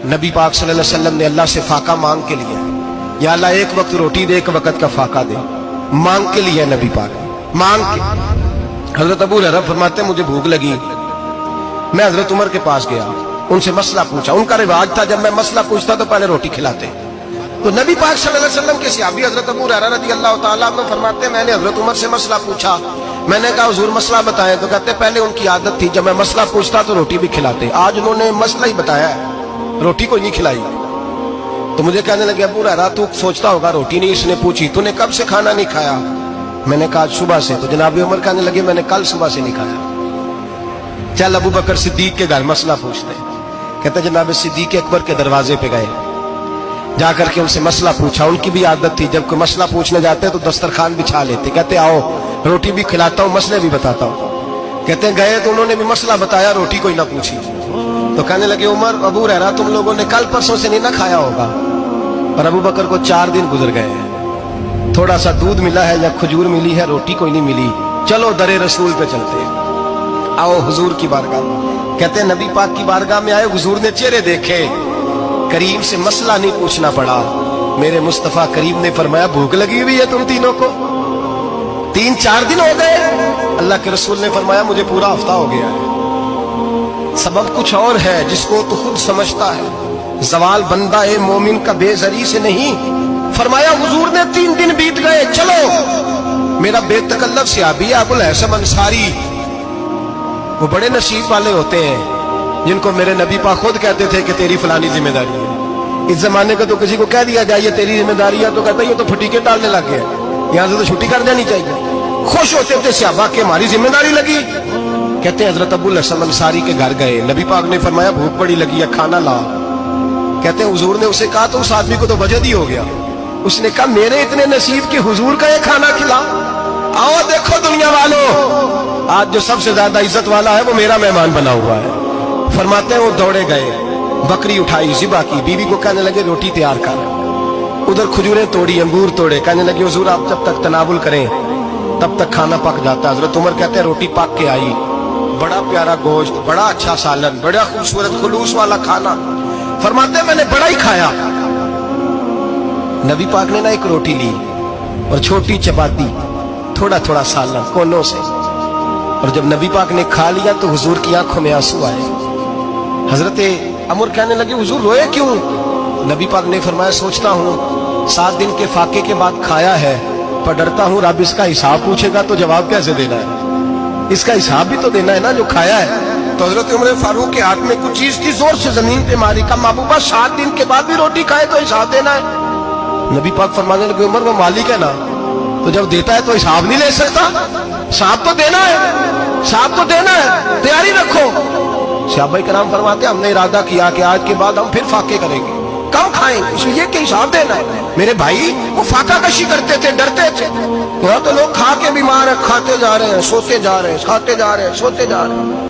نبی پاک صلی اللہ علیہ وسلم نے اللہ سے فاقہ مانگ کے لیا، یا اللہ ایک وقت روٹی دے، ایک وقت کا فاقہ دے، مانگ کے لیا نبی پاک نے، مانگ کے۔ حضرت ابو ہریرہ فرماتے ہیں مجھے بھوک لگی، میں حضرت عمر کے پاس گیا، ان سے مسئلہ پوچھا۔ ان کا رواج تھا جب میں مسئلہ پوچھتا تو پہلے روٹی کھلاتے۔ تو نبی پاک صلی اللہ علیہ وسلم کے صحابی حضرت ابو ہریرہ رضی اللہ تعالیٰ عنہ فرماتے ہیں میں نے حضرت عمر سے مسئلہ پوچھا، میں نے کہا حضور مسئلہ بتائیں، تو کہتے پہلے ان کی عادت تھی جب میں مسئلہ پوچھتا تو روٹی بھی کھلاتے، آج انہوں نے مسئلہ ہی بتایا ہے، روٹی کوئی نہیں کھلائی۔ تو مجھے کہنے لگے ابو ہریرہ تو سوچتا ہوگا روٹی نہیں اس نے پوچھی، تو نے کب سے کھانا نہیں کھایا؟ میں نے کہا آج صبح سے۔ تو جناب عمر کہنے لگے میں نے کل صبح سے نہیں کھایا، چل ابو بکر صدیق کے گھر مسئلہ پوچھتے ہیں۔ کہتے جناب صدیق اکبر کے دروازے پہ گئے، جا کر کے ان سے مسئلہ پوچھا۔ ان کی بھی عادت تھی جب کوئی مسئلہ پوچھنے جاتے تو دسترخوان بچھا لیتے، کہتے آؤ روٹی بھی کھلاتا ہوں مسئلے بھی بتاتا ہوں۔ کہتے گئے تو انہوں نے بھی مسئلہ بتایا، روٹی کوئی نہ پوچھی۔ تو کہنے لگے عمر ابو ہریرہ تم لوگوں نے کل پرسوں سے نہیں نہ کھایا ہوگا۔ اور ابو بکر کو 4 دن گزر گئے ہیں، تھوڑا سا دودھ ملا ہے یا کھجور ملی ہے، روٹی کوئی نہیں ملی، چلو در رسول پہ چلتے ہیں، آؤ حضور کی بارگاہ۔ کہتے ہیں نبی پاک کی بارگاہ میں آئے، حضور نے چہرے دیکھے، کریم سے مسئلہ نہیں پوچھنا پڑا۔ میرے مصطفیٰ کریم نے فرمایا بھوک لگی ہوئی ہے تم تینوں کو؟ 3-4 دن ہو گئے؟ اللہ کے رسول نے فرمایا مجھے پورا ہفتہ ہو گیا ہے۔ سبب کچھ اور ہے جس کو تو خود سمجھتا ہے، زوال بندہ مومن کا بے زری سے نہیں۔ فرمایا حضور نے 3 دن بیت گئے، چلو۔ میرا بے تکلف صحابی ابو الحسن انصاری، وہ بڑے نصیب والے ہوتے ہیں جن کو میرے نبی پاک خود کہتے تھے کہ تیری فلانی ذمہ داری ہے۔ اس زمانے کا تو کسی کو کہہ دیا جائے یہ تیری ذمہ داری ہے تو کہتا ہے یہ تو پھٹیکے ڈالنے لگ گیا، یہاں سے تو چھٹی کر جانی چاہیے۔ خوش ہوتے تھے صحابہ کہ ہماری ذمہ داری لگی۔ کہتے ہیں حضرت ابو الحسن انصاری کے گھر گئے، نبی پاک نے فرمایا بھوک بڑی لگی ہے کھانا لا۔ کہتے ہیں حضور نے اسے کہا تو اس آدمی کو تو وجد ہی ہو گیا، اس نے کہا میرے اتنے نصیب کہ حضور کا یہ کھانا کھلا۔ آؤ دیکھو دنیا والوں، آج جو سب سے زیادہ عزت والا ہے وہ میرا مہمان بنا ہوا ہے۔ فرماتے ہیں وہ دوڑے گئے، بکری اٹھائی ذبح کی، بیوی کو کہنے لگے روٹی تیار کر، ادھر کھجوریں توڑی، انگور توڑے، کہنے لگے حضور آپ جب تک تناول کریں تب تک کھانا پک جاتا۔ حضرت عمر کہتے ہیں روٹی پک کے آئی، بڑا پیارا گوشت، بڑا اچھا سالن، بڑا خوبصورت خلوص والا کھانا۔ فرماتے ہیں میں نے بڑا ہی کھایا۔ نبی پاک نے نہ ایک روٹی لی اور چھوٹی چپاتی، تھوڑا تھوڑا سالن کونوں سے، اور جب نبی پاک نے کھا لیا تو حضور کی آنکھوں میں آنسو آئے۔ حضرت عمر کہنے لگے حضور روئے کیوں؟ نبی پاک نے فرمایا سوچتا ہوں 7 دن کے فاقے کے بعد کھایا ہے، پر ڈرتا ہوں رب اس کا حساب پوچھے گا تو جواب کیسے دینا ہے، اس کا حساب بھی تو دینا ہے نا جو کھایا ہے۔ تو حضرت عمر فاروق کے ہاتھ میں کچھ چیز تھی، زور سے زمین پہ ماری، کہا محبوبہ 7 دن کے بعد بھی روٹی کھائے تو حساب دینا ہے؟ نبی پاک فرمانے لگے عمر وہ مالک ہے نا، تو جب دیتا ہے تو حساب نہیں لے سکتا، حساب تو دینا ہے، حساب تو دینا ہے، تیاری رکھو۔ صحابہ کرام فرماتے ہیں ہم نے ارادہ کیا کہ آج کے بعد ہم پھر فاقے کریں گے، کم کھائیں گے، اس لیے کہ حساب دینا ہے۔ میرے بھائی وہ فاقہ کشی کرتے تھے، ڈرتے تھے۔ یہاں تو لوگ کھا کے بیمار ہیں، کھاتے جا رہے ہیں، سوتے جا رہے ہیں، کھاتے جا رہے ہیں، سوتے جا رہے ہیں۔